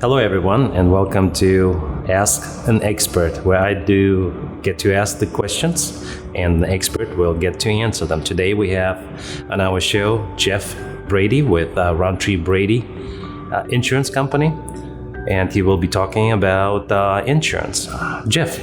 Hello, everyone, and welcome to Ask an Expert, where I do get to ask the questions, and the expert will get to answer them. Today, we have on our show Jeff Brady with Rountree Brady Insurance Company, and he will be talking about insurance. Jeff,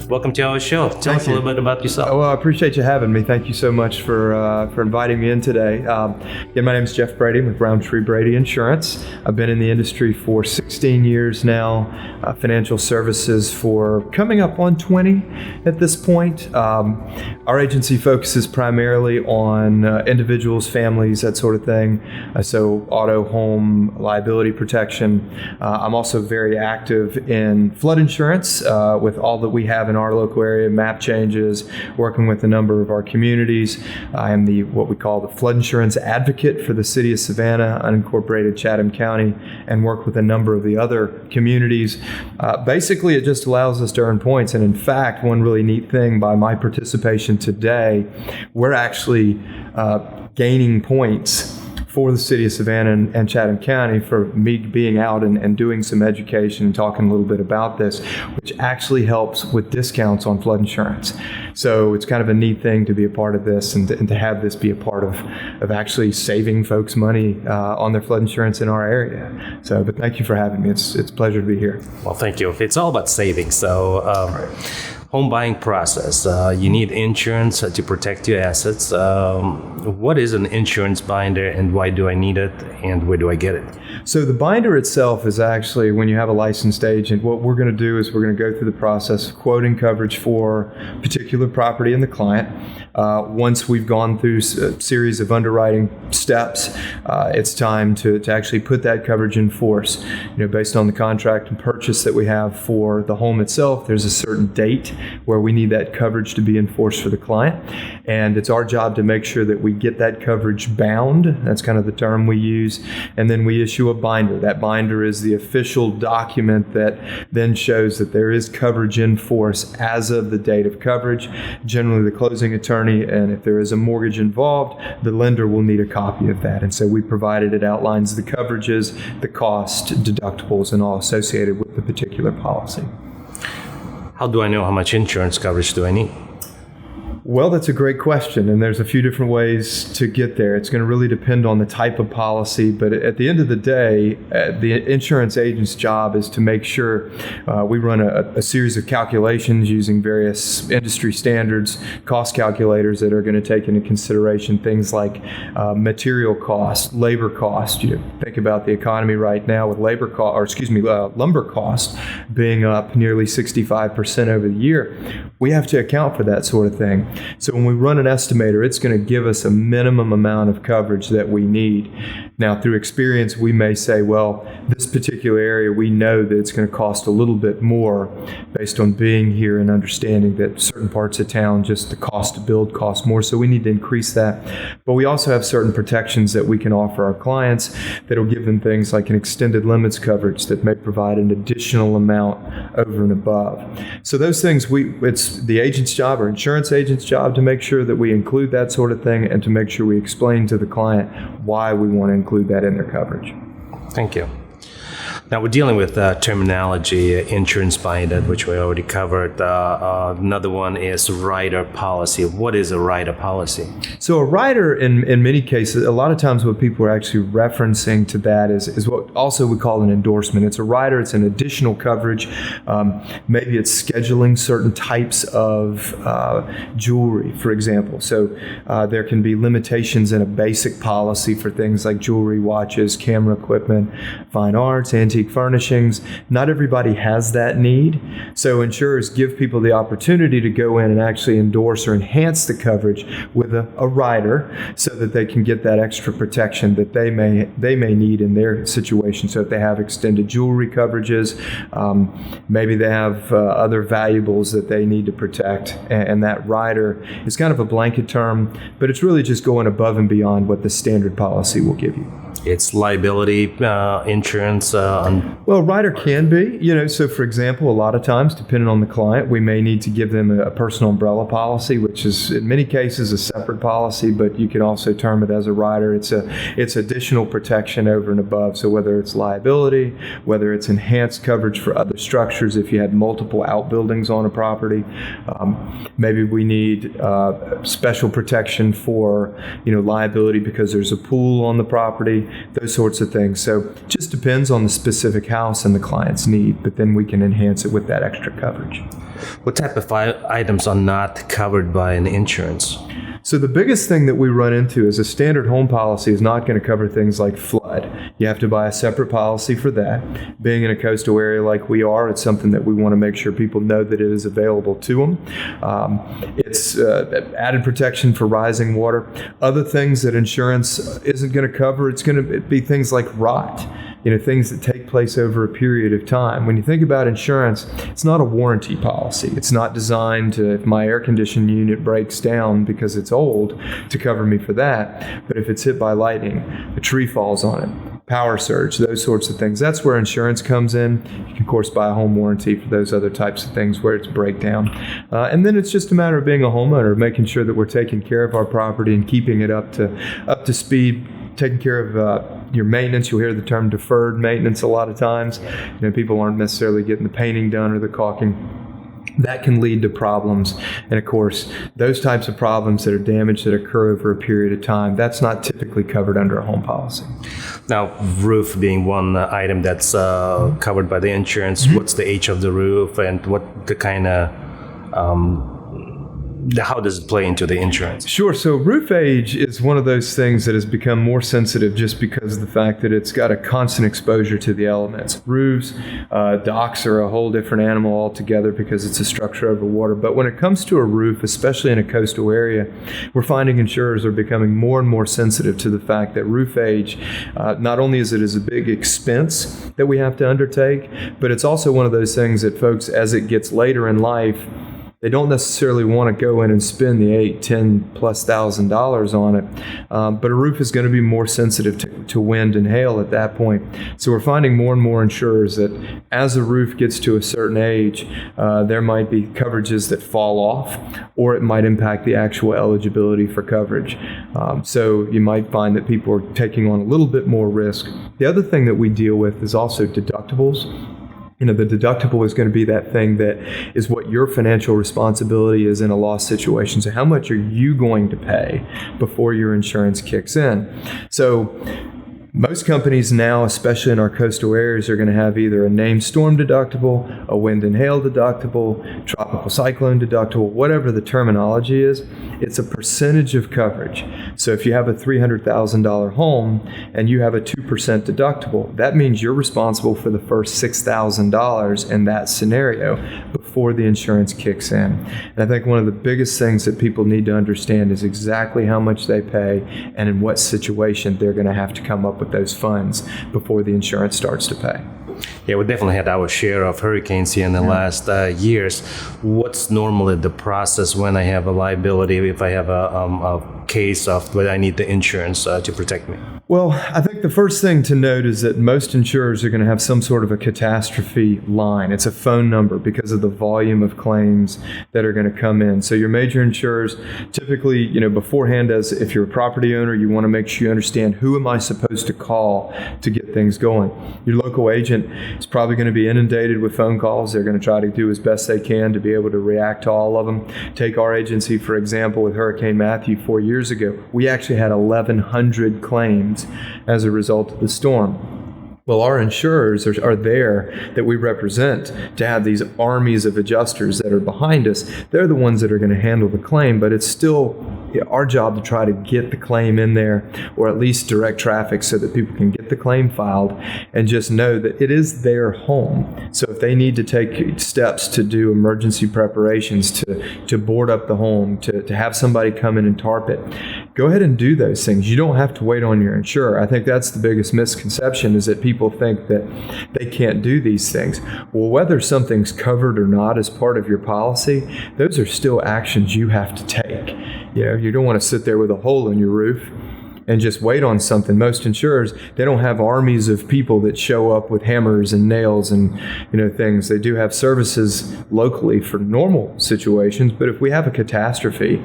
welcome to our show. Tell us a little bit about yourself. Well, I appreciate you having me. Thank you so much for inviting me in today. My name is Jeff Brady with Rountree Brady Insurance. I've been in the industry for 16 years now, financial services for coming up on 20 at this point. Our agency focuses primarily on individuals, families, that sort of thing. So auto, home, liability protection. I'm also very active in flood insurance with all that we have in our local area, map changes, working with a number of our communities. I am what we call the flood insurance advocate for the city of Savannah, unincorporated Chatham County, and work with a number of the other communities. Basically, it just allows us to earn points. And in fact, one really neat thing by my participation today, we're actually gaining points for the city of Savannah and Chatham County for me being out and doing some education and talking a little bit about this, which actually helps with discounts on flood insurance. So it's kind of a neat thing to be a part of this and to have this be a part of actually saving folks money on their flood insurance in our area. So, but thank you for having me. It's a pleasure to be here. Well, thank you. It's all about savings. So, home buying process. You need insurance to protect your assets. What is an insurance binder and why do I need it and where do I get it? So the binder itself is actually when you have a licensed agent, what we're going to do is we're going to go through the process of quoting coverage for particular property and the client. Once we've gone through a series of underwriting steps, it's time to actually put that coverage in force. Based on the contract and purchase that we have for the home itself, there's a certain date where we need that coverage to be enforced for the client. And it's our job to make sure that we get that coverage bound. That's kind of the term we use. And then we issue a binder. That binder is the official document that then shows that there is coverage in force as of the date of coverage. Generally, the closing attorney, and if there is a mortgage involved, the lender will need a copy of that. And so we provided it outlines the coverages, the cost, deductibles, and all associated with the particular policy. How do I know how much insurance coverage do I need? Well, that's a great question, and there's a few different ways to get there. It's going to really depend on the type of policy, but at the end of the day, the insurance agent's job is to make sure we run a series of calculations using various industry standards, cost calculators that are going to take into consideration things like material cost, labor cost. You think about the economy right now with lumber cost being up nearly 65% over the year. We have to account for that sort of thing. So when we run an estimator, it's going to give us a minimum amount of coverage that we need. Now, through experience, we may say, well, this particular area, we know that it's going to cost a little bit more based on being here and understanding that certain parts of town, just the cost to build costs more. So we need to increase that. But we also have certain protections that we can offer our clients that will give them things like an extended limits coverage that may provide an additional amount over and above. So those things, it's the agent's job or insurance agent's job to make sure that we include that sort of thing and to make sure we explain to the client why we want to include that in their coverage. Thank you. Now, we're dealing with terminology, insurance binder, which we already covered. Another one is rider policy. What is a rider policy? So a rider, in many cases, a lot of times what people are actually referencing to that is what also we call an endorsement. It's a rider. It's an additional coverage. Maybe it's scheduling certain types of jewelry, for example. So there can be limitations in a basic policy for things like jewelry, watches, camera equipment, fine arts, antique furnishings. Not everybody has that need. So insurers give people the opportunity to go in and actually endorse or enhance the coverage with a rider so that they can get that extra protection that they may need in their situation. So if they have extended jewelry coverages, maybe they have other valuables that they need to protect. And that rider is kind of a blanket term, but it's really just going above and beyond what the standard policy will give you. It's liability insurance. Well, rider can be, so for example, a lot of times, depending on the client, we may need to give them a personal umbrella policy, which is in many cases a separate policy, but you can also term it as a rider. It's additional protection over and above. So whether it's liability, whether it's enhanced coverage for other structures, if you had multiple outbuildings on a property, maybe we need special protection for, liability because there's a pool on the property, those sorts of things. So it just depends on the specific house and the client's need, but then we can enhance it with that extra coverage. What type of items are not covered by an insurance? So the biggest thing that we run into is a standard home policy is not going to cover things like flood. You have to buy a separate policy for that. Being in a coastal area like we are, it's something that we want to make sure people know that it is available to them. It's added protection for rising water. Other things that insurance isn't going to cover, it's going to be things like rot. Things that take place over a period of time. When you think about insurance, it's not a warranty policy. It's not designed to, if my air conditioning unit breaks down because it's old, to cover me for that. But if it's hit by lightning, a tree falls on it, power surge, those sorts of things, that's where insurance comes in. You can, of course, buy a home warranty for those other types of things where it's breakdown. And then it's just a matter of being a homeowner, making sure that we're taking care of our property and keeping it up to speed, taking care of your maintenance. You'll hear the term deferred maintenance a lot of times. People aren't necessarily getting the painting done or the caulking. That can lead to problems. And of course, those types of problems that are damage that occur over a period of time, that's not typically covered under a home policy. Now, roof being one item that's covered by the insurance, what's the age of the roof and what the kind of how does it play into the insurance? Sure. So roof age is one of those things that has become more sensitive just because of the fact that it's got a constant exposure to the elements. Roofs, docks are a whole different animal altogether because it's a structure over water. But when it comes to a roof, especially in a coastal area, we're finding insurers are becoming more and more sensitive to the fact that roof age, not only is it a big expense that we have to undertake, but it's also one of those things that folks, as it gets later in life, they don't necessarily want to go in and spend the $8,000-10,000+ on it, but a roof is going to be more sensitive to wind and hail at that point. So we're finding more and more insurers that as a roof gets to a certain age, there might be coverages that fall off, or it might impact the actual eligibility for coverage. So you might find that people are taking on a little bit more risk. The other thing that we deal with is also deductibles. The deductible is going to be that thing that is what your financial responsibility is in a loss situation. So how much are you going to pay before your insurance kicks in? So most companies now, especially in our coastal areas, are going to have either a named storm deductible, a wind and hail deductible, tropical cyclone deductible, whatever the terminology is. It's a percentage of coverage. So if you have a $300,000 home and you have a 2% deductible, that means you're responsible for the first $6,000 in that scenario before the insurance kicks in. And I think one of the biggest things that people need to understand is exactly how much they pay and in what situation they're going to have to come up with those funds before the insurance starts to pay. Yeah, we definitely had our share of hurricanes here in the last years. What's normally the process when I have a liability, if I have a case of where I need the insurance to protect me? Well, I think the first thing to note is that most insurers are going to have some sort of a catastrophe line. It's a phone number because of the volume of claims that are going to come in. So your major insurers typically, beforehand, as if you're a property owner, you want to make sure you understand who am I supposed to call to get things going. Your local agent is probably going to be inundated with phone calls. They're going to try to do as best they can to be able to react to all of them. Take our agency, for example, with Hurricane Matthew 4 years ago. We actually had 1,100 claims as a result of the storm. Well, our insurers are there that we represent to have these armies of adjusters that are behind us. They're the ones that are going to handle the claim, but it's still our job to try to get the claim in there, or at least direct traffic so that people can get the claim filed and just know that it is their home. So if they need to take steps to do emergency preparations, to board up the home, to have somebody come in and tarp it, go ahead and do those things. You don't have to wait on your insurer. I think that's the biggest misconception, is that people think that they can't do these things. Well, whether something's covered or not as part of your policy, those are still actions you have to take. You don't want to sit there with a hole in your roof and just wait on something. Most insurers, they don't have armies of people that show up with hammers and nails and things. They do have services locally for normal situations, but if we have a catastrophe,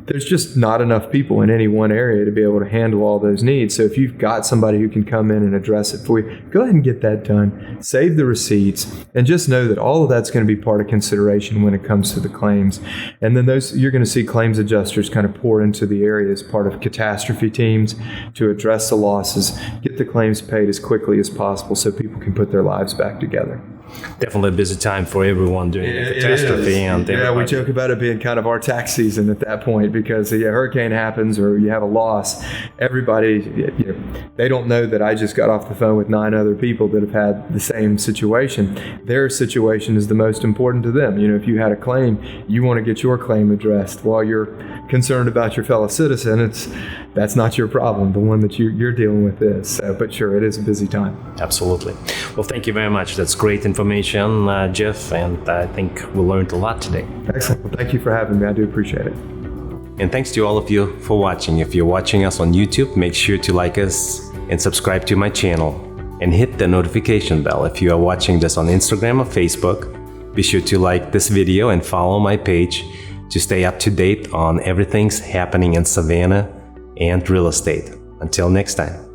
there's just not enough people in any one area to be able to handle all those needs. So if you've got somebody who can come in and address it for you, go ahead and get that done. Save the receipts, and just know that all of that's going to be part of consideration when it comes to the claims. And then you're going to see claims adjusters kind of pour into the area as part of catastrophe teams to address the losses, get the claims paid as quickly as possible so people can put their lives back together. Definitely a busy time for everyone during the catastrophe. And we joke about it being kind of our tax season at that point, because a hurricane happens or you have a loss. Everybody, they don't know that I just got off the phone with 9 other people that have had the same situation. Their situation is the most important to them. If you had a claim, you want to get your claim addressed. While you're concerned about your fellow citizen, that's not your problem. The one that you're dealing with is. But sure, it is a busy time. Absolutely. Well, thank you very much. That's great information, Jeff, and I think we learned a lot today. Excellent. Well, thank you for having me. I do appreciate it. And thanks to all of you for watching. If you're watching us on YouTube, make sure to like us and subscribe to my channel and hit the notification bell. If you are watching this on Instagram or Facebook, be sure to like this video and follow my page to stay up to date on everything's happening in Savannah and real estate. Until next time.